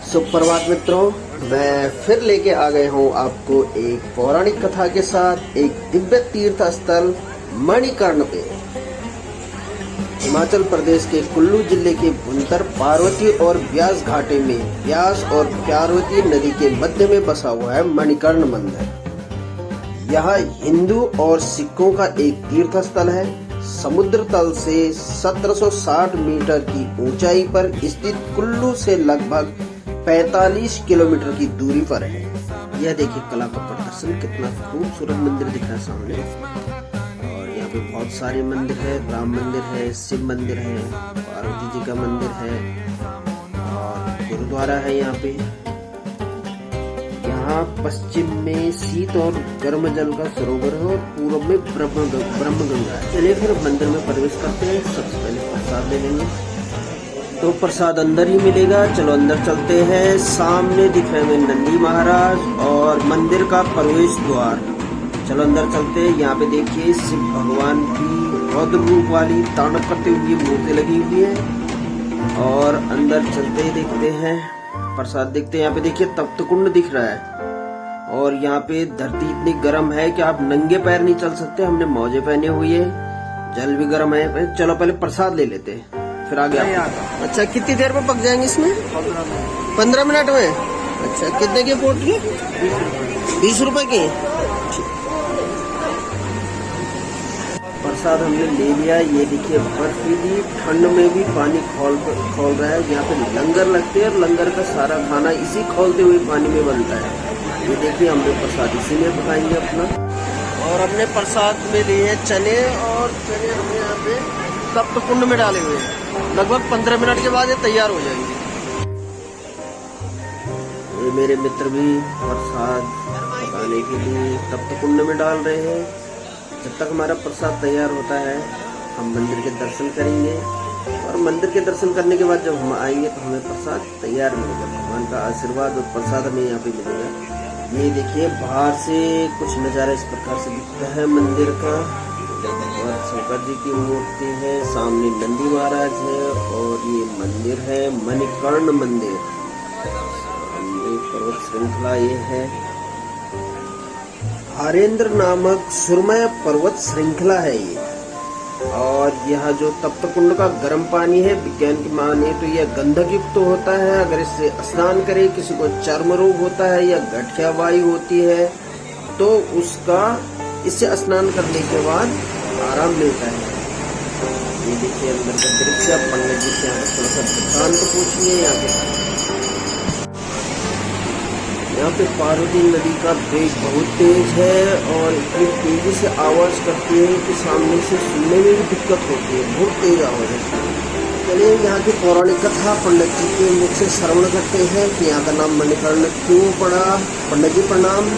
सुप्रभात मित्रों, मैं फिर लेके आ गए हूँ आपको एक पौराणिक कथा के साथ एक दिव्य तीर्थ स्थल मणिकर्ण पे। हिमाचल प्रदेश के कुल्लू जिले के भुंतर पार्वती और व्यास घाटी में व्यास और पार्वती नदी के मध्य में बसा हुआ है मणिकर्ण मंदिर। यह हिंदू और सिखों का एक तीर्थ स्थल है। समुद्र तल से 1760 मीटर की ऊंचाई पर स्थित कुल्लू से लगभग 45 किलोमीटर की दूरी पर है। यह देखिए कला का प्रदर्शन, कितना खूबसूरत मंदिर दिख रहा है सामने। और यहाँ पे बहुत सारे मंदिर है, राम मंदिर है, शिव मंदिर है, पार्वती जी का मंदिर है और गुरुद्वारा है। यहाँ पे यहाँ पश्चिम में शीत और गर्म जल का सरोवर है और पूर्व में ब्रह्म गंगा है। चलिए फिर मंदिर में प्रवेश करते हैं। सबसे पहले प्रसाद ले लेंगे, तो प्रसाद अंदर ही मिलेगा। चलो अंदर चलते हैं। सामने दिख रहे हैं नंदी महाराज और मंदिर का प्रवेश द्वार। चलो अंदर चलते हैं। यहाँ पे देखिए शिव भगवान की रौद्र रूप वाली तांडव करते हुए मूर्ति लगी हुई है। और अंदर चलते ही देखते हैं प्रसाद देखते हैं। यहाँ पे देखिए तप्त कुंड दिख रहा है और यहाँ पे धरती इतनी गर्म है कि आप नंगे पैर नहीं चल सकते। हमने मोजे पहने हुए है, जल भी गर्म है। चलो पहले प्रसाद ले लेते हैं, फिर आगे। अच्छा, कितनी देर में पक जाएंगे इसमें? 15 मिनट में। अच्छा, कितने की पोटली? 20 रुपए की। प्रसाद हमने ले लिया। ये देखिए बर्फीली ठंड में भी पानी खोल रहा है। यहाँ पे लंगर लगते हैं और लंगर का सारा खाना इसी खोलते हुए पानी में बनता है। ये देखिए हमने प्रसाद इसी में पकाएंगे अपना। और अपने प्रसाद में लिए चने, और चने हमने यहाँ पे तप्त कुंड में डाले हुए हैं। लगभग 15 मिनट के बाद ये तैयार हो जाएंगे। ये मेरे मित्र भी प्रसाद पकाने के लिए तप्त कुंड में डाल रहे हैं। जब तक हमारा प्रसाद तैयार होता है हम मंदिर के दर्शन करेंगे, और मंदिर के दर्शन करने के बाद जब हम आएंगे तो हमें प्रसाद तैयार मिलेगा। भगवान का आशीर्वाद और प्रसाद हमें यहाँ पे मिलेगा। ये देखिए बाहर से कुछ नज़ारा इस प्रकार से दिखता है मंदिर का। और शंकर जी की मूर्ति है, सामने नंदी महाराज है और ये मंदिर है मणिकर्ण मंदिर। सामने पर्वत श्रृंखला ये है, हरेंद्र नामक सुरमय पर्वत श्रृंखला है ये। और यह जो तप्त कुंड का गर्म पानी है, विज्ञान की माने तो यह गंधक युक्त होता है। अगर इससे स्नान करे, किसी को चर्म रोग होता है या गठिया वायु होती है तो उसका इससे स्नान करने के बाद आराम मिलता है। ये देखिए अंदर का दृश्य। पंडित जी से यहाँ थोड़ा सा वृत्तांत पूछिए। यहाँ पे पार्वती नदी का वेग बहुत तेज है और इतनी तेजी से आवाज करती है कि सामने से सुनने में भी दिक्कत होती है, बहुत तेज आवाज है। चलिए यहाँ की पौराणिक कथा पंडित जी के मुख से श्रवण करते हैं कि यहाँ का नाम मणिकर्ण क्यों पड़ा। पंडित जी प्रणाम।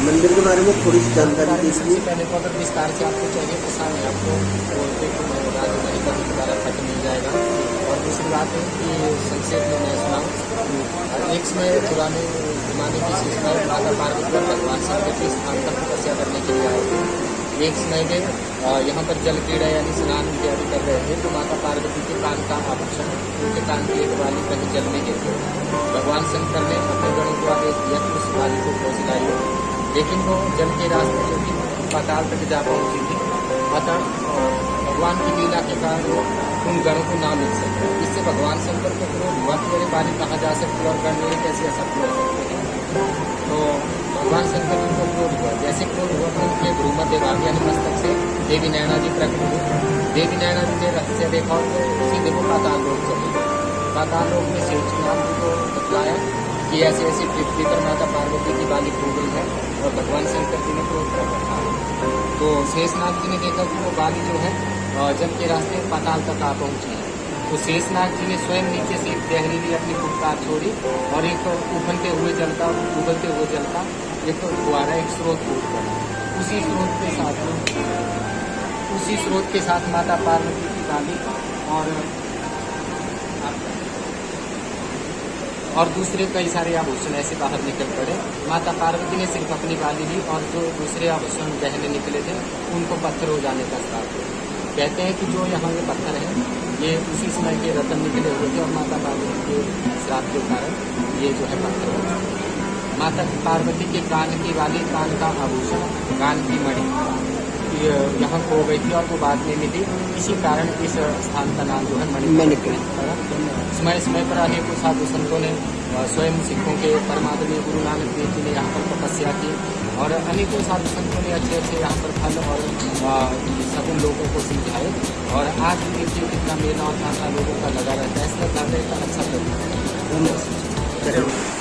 मंदिर के बारे में थोड़ी सी जानकारी दीजिए। पहले को अगर विस्तार से आपको चाहिए तो सामने आपको मणिकर्ण के बारे में मिल जाएगा। और दूसरी बात है कि संक्षेप में मैं सुनाऊँ, एक समय पुराने जमाने की सूचना माता पार्वती और भगवान शंकर के स्थान पर तपस्या करने के लिए आए थे। एक समय में यहाँ पर जल क्रीड़ा यानी स्नान इत्यादि कर रहे थे तो माता पार्वती के कान का आभूषण उनके कान की एक बाली कहीं जल में गिर गई। भगवान शंकर ने अपने गणों को आदेश दिया कि उस बाली को खोज लाइए, लेकिन वो जल के रास्ते जो कि पाताल तक जा पहुंची थी। अतः भगवान की लीला के कारण वो उन गणों को ना मिल सके। इससे भगवान शंकर को क्रोध हुआ कि मेरे बाली कहाँ जा सकती और गण मेरे कैसे असफल हो सकते हैं। तो भगवान शंकर उनको क्रोध हुआ। जैसे क्रोध हुआ तो उनके भ्रूमध्य भाग यानी मस्तक से देवी नैना जी प्रकट हुई। देवी नैना जी ने रथ से देखा और वो सीधे वो पाताल लोक चले गए। पाताल लोक में शेषनाग जी को बतलाया कि ऐसे ऐसे पृथ्वी पर माता पार्वती की बाली खो गई है और भगवान शंकर जी ने क्रोध प्रकट किया। तो शेषनाग जी ने देखा कि वो बाली जो है जल के रास्ते पाताल तक आ पहुंची है। तो शेषनाग जी ने स्वयं नीचे से एक जहरीली अपनी फुटकार छोड़ी और एक उबलते हुए जलता एक फुहारा, एक स्रोत फूट पड़ा। उसी स्रोत के साथ माता पार्वती की बाली और दूसरे कई सारे आभूषण ऐसे बाहर निकल पड़े। माता पार्वती ने सिर्फ अपनी बाली ली और जो दूसरे आभूषण गहने निकले थे उनको पत्थर हो जाने का श्राप हुआ। कहते हैं कि जो यहाँ के पत्थर हैं ये उसी समय के रतन निकले हुए थे और माता पार्वती के श्राप के कारण ये जो है पत्थर हो जाते हैं। माता पार्वती के कान की बाली, कान का आभूषण, कान की मणि यहाँ खो गई थी और वो बाद में मिली। इसी कारण इस स्थान का नाम जो है मणिमंदिर पड़ा। समय समय पर अनेकों साधु संतों ने स्वयं सिखों के परमात्मा गुरु नानक देव जी ने यहाँ पर तपस्या की और अनेकों साधु संतों ने अच्छे अच्छे यहाँ पर फल और सब लोगों को समझाए। और आज भी देखिए कितना मेला और खासा लोगों का लगा रहता है। इसका ज़्यादा का अच्छा लगता है।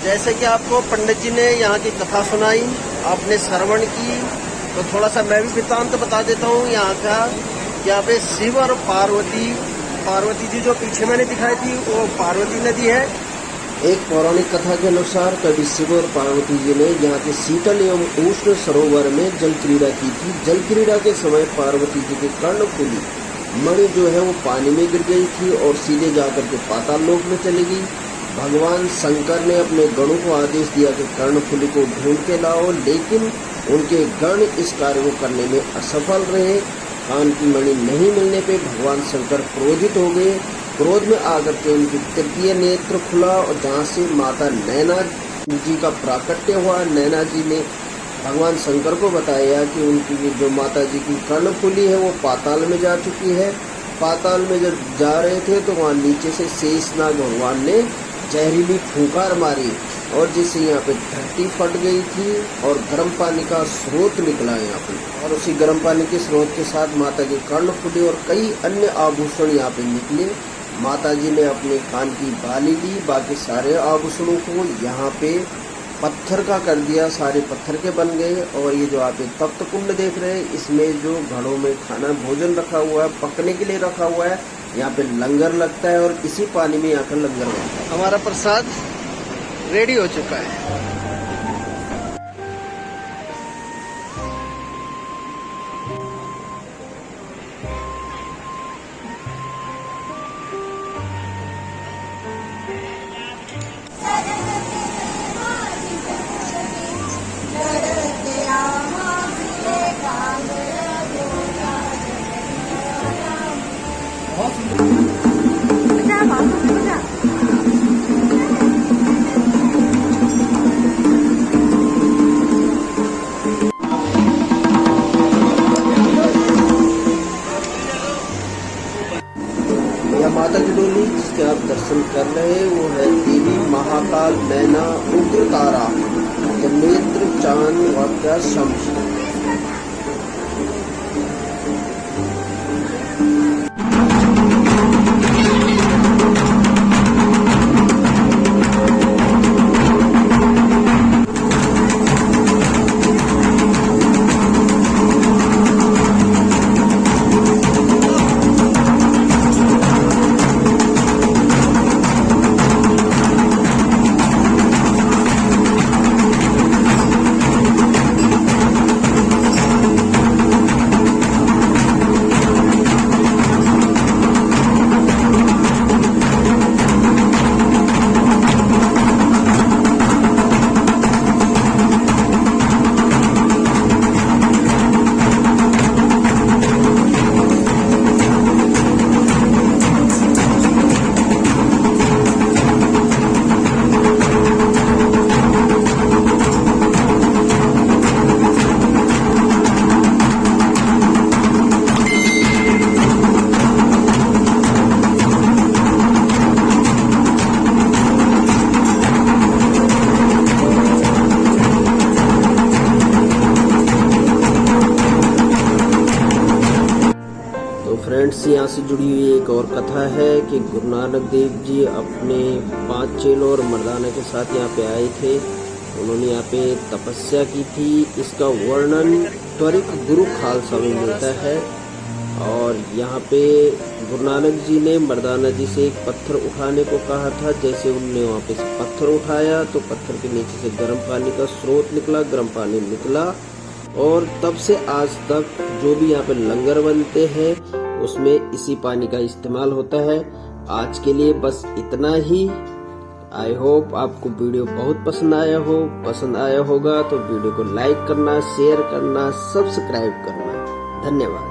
जैसे कि आपको पंडित जी ने यहाँ की कथा सुनाई, आपने श्रवण की, तो थोड़ा सा मैं भी वृत्तांत बता देता हूँ यहाँ का। यहाँ पे शिव और पार्वती जी जो पीछे मैंने दिखाई थी वो पार्वती नदी है। एक पौराणिक कथा के अनुसार कभी शिव और पार्वती जी ने यहाँ के शीतल एवं उष्ण सरोवर में जल क्रीड़ा की थी। जल क्रीड़ा के समय पार्वती जी की कर्णफुली मणि जो है वो पानी में गिर गई थी और सीधे जाकर के पाताल लोक में चली गई। भगवान शंकर ने अपने गणों को आदेश दिया कि कर्णफुली को ढूंढ के लाओ, लेकिन उनके गण इस कार्य को करने में असफल रहे। कान की मणि नहीं मिलने पे भगवान शंकर क्रोधित हो गए। क्रोध में आकर के उनकी तृतीय नेत्र खुला और जहाँ से माता नैना जी का प्राकट्य हुआ। नैना जी ने भगवान शंकर को बताया कि उनकी जो माता जी की कर्णफुली है वो पाताल में जा चुकी है। पाताल में जब जा रहे थे तो वहाँ नीचे से शेषनाग भगवान ने जहरीली फूंकार मारी और जिससे यहाँ पे धरती फट गई थी और गर्म पानी का स्रोत निकला यहाँ पे। और उसी गर्म पानी के स्रोत के साथ माता की कर्णफुली और कई अन्य आभूषण यहाँ पे निकले। माता जी ने अपने कान की बाली ली, बाकी सारे आभूषणों को यहाँ पे पत्थर का कर दिया, सारे पत्थर के बन गए। और ये जो आप तप्त कुंड देख रहे हैं, इसमें जो घड़ों में खाना भोजन रखा हुआ है, पकने के लिए रखा हुआ है, यहाँ पे लंगर लगता है और इसी पानी में यहाँ का लंगर बनता है। हमारा प्रसाद रेडी हो चुका है। माता की डोली जिसके आप दर्शन कर रहे हैं वो है देवी महाकाल नैना उग्रतारा नेत्र चांद वाक्या शम्स। इससे यहाँ से जुड़ी हुई एक और कथा है कि गुरु नानक देव जी अपने 5 चेलों और मर्दाना के साथ यहाँ पे आए थे। उन्होंने यहाँ पे तपस्या की थी। इसका वर्णन त्वरित गुरु खालसा में मिलता है। और यहाँ पे गुरु नानक जी ने मर्दाना जी से एक पत्थर उठाने को कहा था। जैसे उनने वहाँ पे पत्थर उठाया तो पत्थर के नीचे से गर्म पानी का स्रोत निकला, गर्म पानी निकला। और तब से आज तक जो भी यहाँ पे लंगर बनते हैं उसमें इसी पानी का इस्तेमाल होता है। आज के लिए बस इतना ही। आई होप आपको वीडियो बहुत पसंद आया होगा तो वीडियो को लाइक करना, शेयर करना, सब्सक्राइब करना। धन्यवाद।